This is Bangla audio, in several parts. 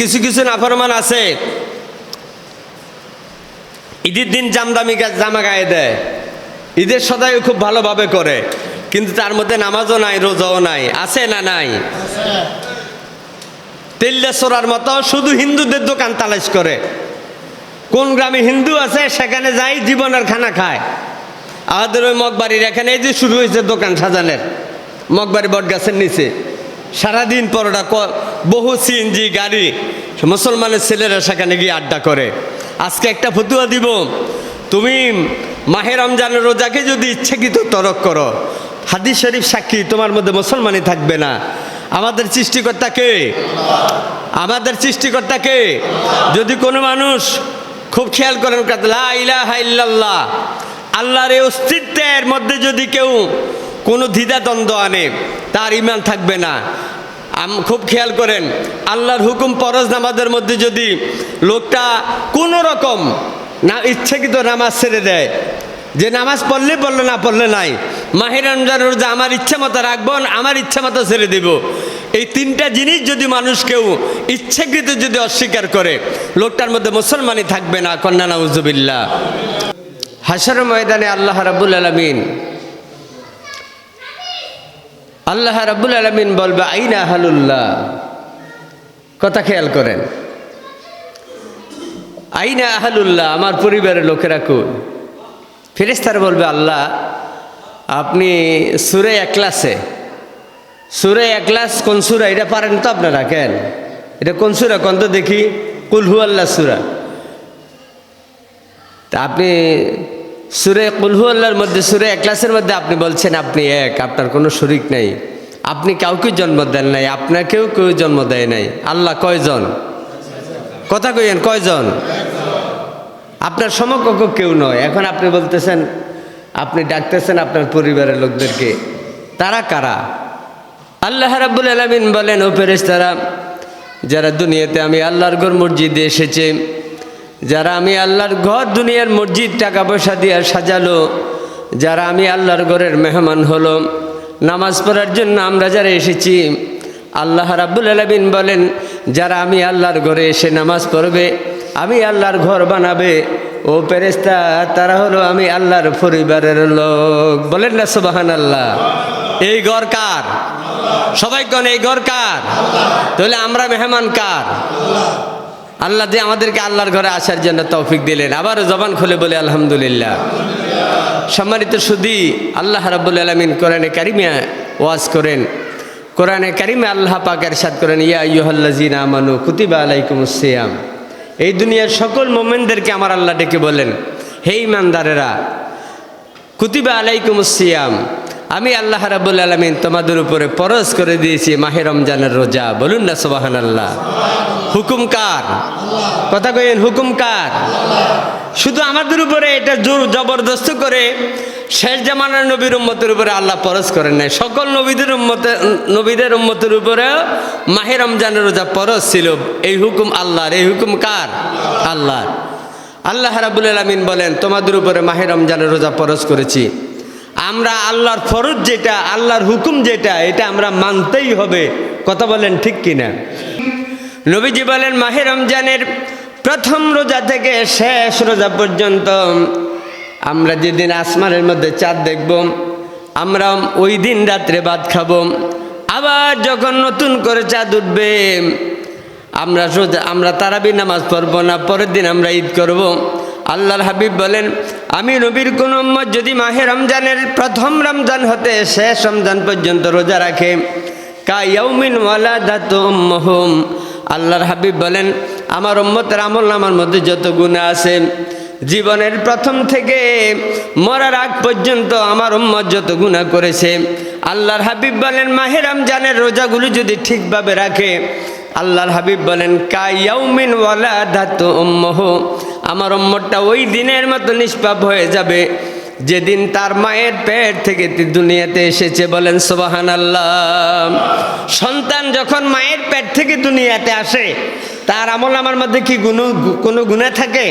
কিছু কিছু নাফরমান আছে ঈদের দিন জামদামি জামা গায়ে দেয়, ঈদের সদাই খুব ভালোভাবে করে, কিন্তু তার মধ্যে নামাজও নাই, রোজাও নাই। আছে না নাই? তেল্লা চোরার মতো শুধু হিন্দুদের দোকান তালাশ করে। কোন গ্রামে হিন্দু আছে সেখানে যাই জীবনের খানা খায়। আমাদের ওই মগবাড়ির এখানে এই যে শুরু হয়েছে দোকান সাজানের, মগবাড়ি বট গাছের নিচে সারাদিন পরোটা, বহু সিএনজি গাড়ি, মুসলমানের ছেলেরা সেখানে গিয়ে আড্ডা করে। আজকে একটা ফতুয়া দিব, তুমি মাহে রমজানের রোজাকে যদি ইচ্ছাকৃত তরক করো, হাদিস শরীফ সাক্ষী তোমার মধ্যে মুসলমানই থাকবে না। আমাদের সৃষ্টিকর্তা কে? আমাদের সৃষ্টিকর্তা কে? যদি কোনো মানুষ খুব খেয়াল করেন, লা ইলাহা ইল্লাল্লাহ, আল্লাহর এই অস্তিত্বের মধ্যে যদি কেউ কোনো দ্বিধাদ্বন্দ্ব আনে, তার ঈমান থাকবে না। খুব খেয়াল করেন, আল্লাহর হুকুম ফরজ নামাজের মধ্যে যদি লোকটা কোনো রকম না ইচ্ছাকৃত নামাজ ছেড়ে দেয়, যে নামাজ পড়লে পড়লো না পড়লে নাই, মাহে রমজানের রোজা আমার ইচ্ছা মতো রাখবো, আমার ইচ্ছা মতো ছেড়ে দেব, এই তিনটা জিনিস যদি মানুষ কেউ ইচ্ছাকৃত যদি অস্বীকার করে, লোকটার মধ্যে মুসলমানই থাকবে না। কন্যা নাউজুবিল্লাহ। হাশর ময়দানে আল্লাহ রাব্বুল আলামিন বলবে, আইনা আহলুল্লাহ। কথা খেয়াল করেন, আইনা আহলুল্লাহ, আমার পরিবারের লোকেরা কই? ফেরেশতারা বলবে, আল্লাহ আপনি সূরা ইখলাসে, সূরা ইখলাস কোন সূরা এটা পারেন তো আপনারা? কেন এটা কোন সূরা কোন তো দেখি? কুল হুয়াল্লাহ সূরা। তা আপনি সূরা কুল হুয়াল্লাহর মধ্যে, সূরা ইখলাসের মধ্যে আপনি বলছেন আপনি এক, আপনার কোনো শরীক নাই, আপনি কাউকে জন্ম দেন নাই, আপনাকেও কেউ জন্ম দেয় নাই। আল্লাহ কয়জন? কথা কইয়েন, কয়জন? আপনার সমকক্ষ কেউ নয়। এখন আপনি বলতেছেন, আপনি ডাকতেছেন আপনার পরিবারের লোকদেরকে, তারা কারা? আল্লাহ রাব্বুল আলামিন বলেন, ও ফেরেশতারা, যারা দুনিয়াতে আমি আল্লাহর ঘর মসজিদে এসেছে, যারা আমি আল্লাহর ঘর দুনিয়ার মসজিদ টাকা পয়সা দিয়ে সাজালো, যারা আমি আল্লাহর ঘরের মেহমান হলো, নামাজ পড়ার জন্য আমরা যারা এসেছি, আল্লাহ রাব্বুল আলামিন বলেন, যারা আমি আল্লাহর ঘরে এসে নামাজ পড়বে, আমি আল্লাহর ঘর বানাবে, ও ফেরেশতা, তারা হলো আমি আল্লাহর পরিবারের লোক। বলেন না সুবহানাল্লাহ। এই ঘর কার? সবাই কোন এই ঘর কার? তাহলে আমরা মেহমান কার? আল্লাহ যে আমাদেরকে আল্লাহর ঘরে আসার জন্য তৌফিক দিলেন। আবারও জবান খুলে বলে আলহামদুলিল্লাহ। সম্মানিত সুধী, আল্লাহ রাব্বুল আলামিন কোরআনে কারিমে ওয়াজ করেন, কোরআনে কারিমে আল্লাহ পাক ইরশাদ করেন, ইয়া আইয়ুহাল্লাযীনা আমানু কুতিবা আলাইকুমুস সিয়াম। এই দুনিয়ার সকল মুমিনদেরকে আমার আল্লাহ ডেকে বলেন, হে ঈমানদারেরা, কুতিবা আলাইকুমুস সিয়াম, আমি আল্লাহ রাব্বুল আলামিন তোমাদের উপরে ফরজ করে দিয়েছি মাহে রমজানের রোজা। বলুন না সুবহানাল্লাহ। হুকুম কার? কথা কইেন, হুকুম কার? শুধু আমাদের উপরে এটা জোর জবরদস্ত করে শেষ জামানার নবীর উম্মতের উপরে আল্লাহ ফরজ করেন নাই, সকল নবীদের উম্মতের উপরেও মাহে রমজানের রোজা ফরজ ছিল। এই হুকুম আল্লাহর। এই হুকুম কার? আল্লাহর। আল্লাহ রাব্বুল আলামিন বলেন, তোমাদের উপরে মাহে রমজানের রোজা ফরজ করেছি। আমরা আল্লাহর ফরজ যেটা, আল্লাহর হুকুম যেটা, এটা আমরা মানতেই হবে। কথা বলেন ঠিক কিনা? নবীজি বলেন, মাহে রমজানের প্রথম রোজা থেকে শেষ রোজা পর্যন্ত আমরা যেদিন আসমানের মধ্যে চাঁদ দেখব, আমরা ওই দিন রাত্রে ভাত খাব। আবার যখন নতুন করে চাঁদ উঠবে, আমরা তারাবি নামাজ পড়বো না, পরের দিন আমরা ঈদ করব। আল্লাহর হাবিব বলেন, আমি নবীর কোন উম্মত যদি মাহে রমজানের প্রথম রমজান হতে শেষ রমজান পর্যন্ত রোজা রাখে, কা ইয়াউমিন ওয়ালাদাতু উম্মুহুম, আল্লাহর হাবিব বলেন, আমার উম্মতের আমলনামার মধ্যে যত গুনাহ আছে, জীবনের প্রথম থেকে মরার আগ পর্যন্ত আমার উম্মত যত গুনাহ করেছে, আল্লাহর হাবিব বলেন, মাহে রমজানের রোজাগুলো যদি ঠিকভাবে রাখে, আল্লাহর হাবিব বলেন, কা ইয়াউমিন ওয়ালাদাতু উম্মুহু, আমার উম্মতটা ওই দিনের মতো নিষ্পাপ হয়ে যাবে যেদিন তার মায়ের পেট থেকে দুনিয়াতে এসেছে। বলেন সুবহানাল্লাহ। সন্তান যখন মায়ের পেট থেকে দুনিয়াতে আসে, তার আমলনামার মধ্যে কি কোনো গুনাহ থাকে?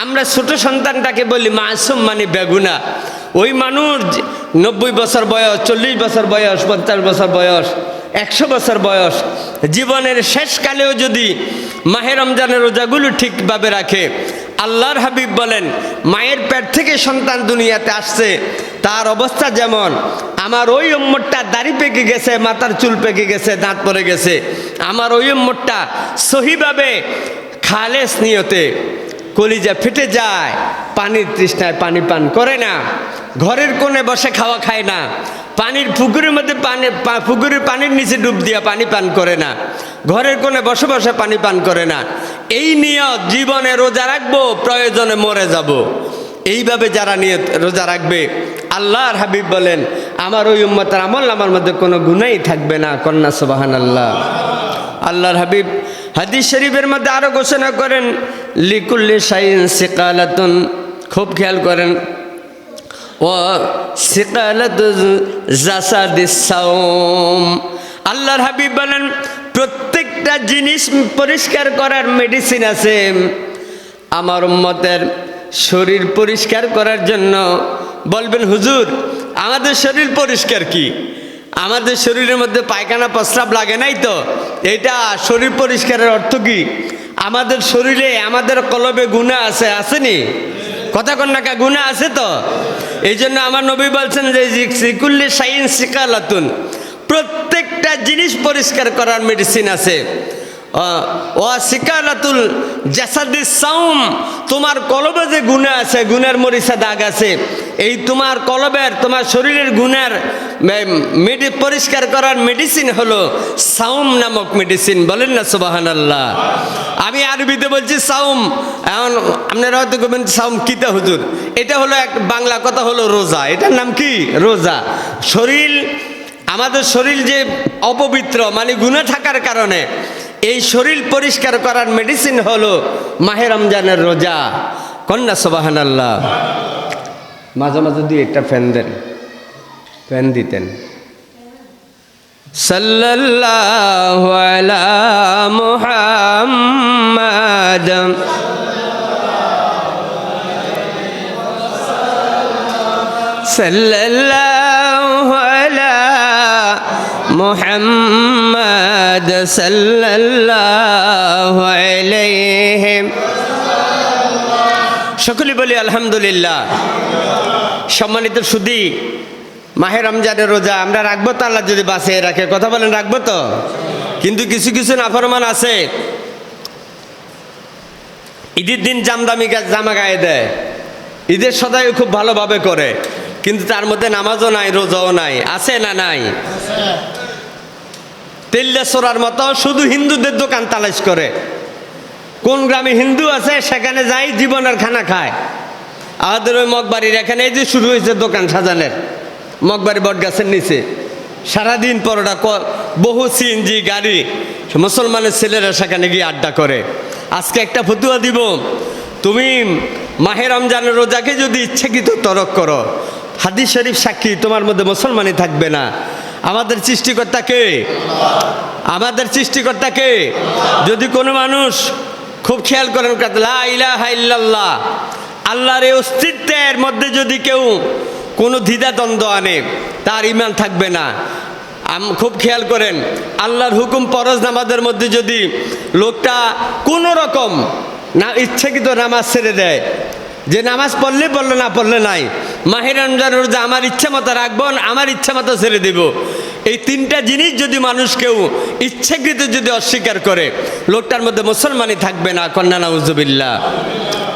আমরা ছোট সন্তানটাকে বলি মাসুম, মানে বেগুনা। ওই মানুষ 90 বছর বয়স, 40 বছর বয়স, 50 বছর বয়স, 100 বছর বয়স, জীবনের শেষকালেও যদি মাহে রমজানের রোজাগুলো ঠিকভাবে রাখে, আল্লাহর হাবিব বলেন মায়ের পেট থেকে সন্তান দুনিয়াতে আসছে, তার অবস্থা যেমন আমার ওই উম্মতটা দাড়ি পেকে গেছে, মাথার চুল পেকে গেছে, দাঁত পড়ে গেছে, আমার ওই উম্মতটা সহিভাবে খালেস নিয়তে কলিজা ফেটে যায়, পানির তৃষ্ণায় পানি পান করে না, ঘরের কোণে বসে খাওয়া খায় না, পানির পুকুরের মধ্যে পুকুরের পানির নিচে ডুব দিয়া পানি পান করে না, ঘরের কোণে বসে বসে পানি পান করে না, এই নিয়ত জীবনে রোজা রাখবো, প্রয়োজনে মরে যাব, এইভাবে যারা নিয়ত রোজা রাখবে, আল্লাহর হাবিব বলেন আমার ওই উম্মতের আমল আমার মধ্যে কোনো গুনাই থাকবে না। কন্যা সুবহানাল্লাহ। আল্লাহর হাবিব হাদিস শরীফের মধ্যে আরো ঘোষণা করেন লিকুল্লি শাইইন সিকালাতুন, খুব খেয়াল করেন, ও সিকালাতু জাসাদিস সাওম। আল্লাহর হাবিব বলেন প্রত্যেকটা জিনিস পরিষ্কার করার মেডিসিন আছে। আমার উম্মতের শরীর পরিষ্কার করার জন্য বলবেন হুজুর আমাদের শরীর পরিষ্কার কি? আমাদের শরীরের মধ্যে পায়খানা প্রস্রাব লাগে নাই তো, এটা শরীর পরিষ্কারের অর্থ কি? আমাদের শরীরে আমাদের কলবে গুনাহ আছে, আসেনি? কথা কন্যাকা গুনাহ আছে তো। এই জন্য আমার নবী বলছেন যে সিকুল্লি শাইইন সিকালাতুন, প্রত্যেকটা জিনিস পরিষ্কার করার মেডিসিন আছে। ও সিকালাতুল জাসাদিস সাওম, তোমার কলবে যে গুনাহ আছে, গুনার মরিচা দাগ আছে, এই তোমার কলবের তোমার শরীরের গুনার পরিষ্কার করার মেডিসিন হলো সাওম নামক মেডিসিন। বলেন না সুবহানাল্লাহ। আমি আরবিতে বলছি সাওম, এখন আপনারা হয়তো বলবেন সাওম কিতা হুজুর? এটা হলো এক বাংলা কথা, হলো রোজা। এটার নাম কি? রোজা। শরীর, আমাদের শরীর যে অপবিত্র মানে গুনাহ থাকার কারণে, এই শরীর পরিষ্কার করার মেডিসিন হলো মাহে রমজানের রোজা। কন্যা সুবহানাল্লাহ। মাঝে মাঝে দিয়ে একটা ফ্যান দেন, ফ্যান দিতেন। সাল্লাল্লাহু আলা মুহাম্মাদ সাল্লাল্লাহু আলা মুহাম্মাদ সাল্লাল্লাহু আলাইহি। সকলে বলি আলহামদুলিল্লাহ। সম্মানিত সুধী, মাহে রমজানের রোজা আমরা রাখবো তো? আল্লাহ যদি বাঁচিয়ে রাখে, কথা বলেন, রাখবো তো? কিন্তু কিছু কিছু নাফরমান আছে, ঈদের দিন জামদামি জামা গায়ে দেয়, ঈদের সদাই খুব ভালোভাবে করে, কিন্তু তার মধ্যে নামাজও নাই, রোজাও নাই। আছে না নাই? তেল্লা সোরার মতো শুধু হিন্দুদের দোকান তালাশ করে। কোন গ্রামে হিন্দু আছে সেখানে যাই জীবনের খানা খায়। আমাদের ওই মগবাড়ির এখানে এই যে শুরু হয়েছে দোকান সাজানের, মগবাড়ি বট গাছের নিচে সারাদিন পরোটা, বহু সিএনজি গাড়ি, মুসলমানের ছেলেরা সেখানে গিয়ে আড্ডা করে। আজকে একটা ফতুয়া দিব, তুমি মাহে রমজানের রোজাকে যদি ইচ্ছাকৃত তরক করো, হাদিস শরীফ সাক্ষী তোমার মধ্যে মুসলমানই থাকবে না। আমাদের সৃষ্টিকর্তা কে? আমাদের সৃষ্টিকর্তা কে? যদি কোনো মানুষ, খুব খেয়াল করেন, লা ইলাহা ইল্লাল্লাহ, আল্লাহর এই অস্তিত্বের মধ্যে যদি কেউ কোনো দ্বিধাদ্বন্দ্ব আনে, তার ঈমান থাকবে না। খুব খেয়াল করেন, আল্লাহর হুকুম ফরজ নামাজের মধ্যে যদি লোকটা কোনো রকম না ইচ্ছাকৃত নামাজ ছেড়ে দেয়, যে নামাজ পড়লে পড়লো, না পড়লে নাই, মাহে রমজানের রোজা আমার ইচ্ছা মতো রাখবো, আমার ইচ্ছা মতো ছেড়ে দেব, এই তিনটা জিনিস যদি মানুষ কেউ ইচ্ছাকৃত যদি অস্বীকার করে, লোকটার মধ্যে মুসলমানই থাকবে না। কন্যা নাউজুবিল্লাহ।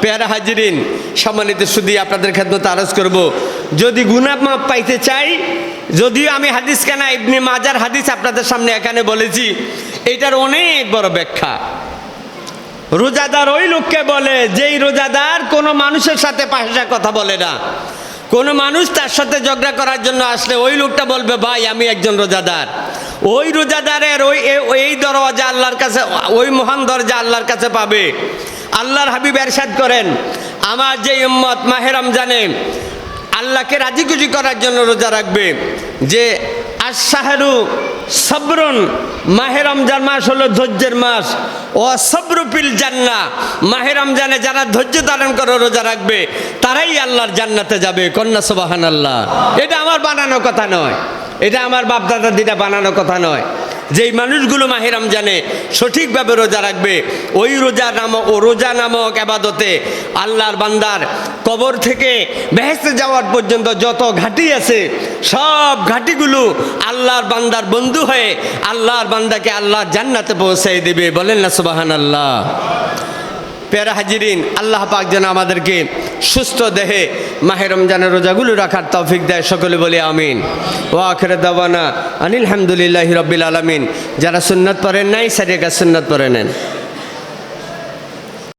পেয়ারা হাজিরিন, সম্মানিত সুধী, আপনাদের খেদমতে আরজ করব, যদি গুনাহ মাফ পাইতে চাই, যদিও আমি হাদিস কানা ইবনে মাজার হাদিস আপনাদের সামনে এখানে বলেছি, এটার অনেক বড় ব্যাখ্যা। রোজাদার ওই লোককে বলে যেই রোজাদার কোনো মানুষের সাথে পাশা কথা বলে না। কোনো মানুষ তার সাথে ঝগড়া করার জন্য আসলে ওই লোকটা বলবে ভাই আমি একজন রোজাদার। ওই রোজাদারের এই দরওয়াজা আল্লাহর কাছে, ওই মহান দরজা আল্লাহর কাছে পাবে। আল্লাহর হাবিব ইরশাদ করেন, আমার যে উম্মত মাহে রমজানে আল্লাহকে রাজি খুশি করার জন্য রোজা রাখবে, যে আশ-শাহরু সবরুন, মাহে রমজান মাস হলো ধৈর্যের মাস, ও সবরু ফিল জান্নাহ, মাহে রমজানে যারা ধৈর্য ধারণ করে রোজা রাখবে তারাই আল্লাহর জান্নাতে যাবে। কন্যা সুবহানাল্লাহ। এটা আমার বানানো কথা নয়, এটা আমার বাপদাদা দিদা বানানো কথা নয়। যেই মানুষগুলো মাহে রমজানে সঠিকভাবে রোজা রাখবে, ওই রোজা নামক আবাদতে আল্লাহর বান্দার কবর থেকে বেহেশতে যাওয়ার পর্যন্ত যত ঘাটি আছে সব ঘাটিগুলো আল্লাহর বান্দার বন্ধু হয়ে আল্লাহর বান্দাকে আল্লাহর জান্নাতে পৌঁছাই দেবে। বলেন না সুবহানাল্লাহ। প্যারা হাজিরিন, আল্লাহ পাক যেন আমাদেরকে সুস্থ দেহে মাহে রমজানের রোজাগুলো রাখার তৌফিক দেয়। সকলে বলি আমিন। ওয়া আখির দাওয়ানা আনিল হামদুলিল্লাহি রাব্বিল আলামিন। যারা সুন্নাত পড়েন নাই সারিয়া সুন্নাত পড়ে নেন।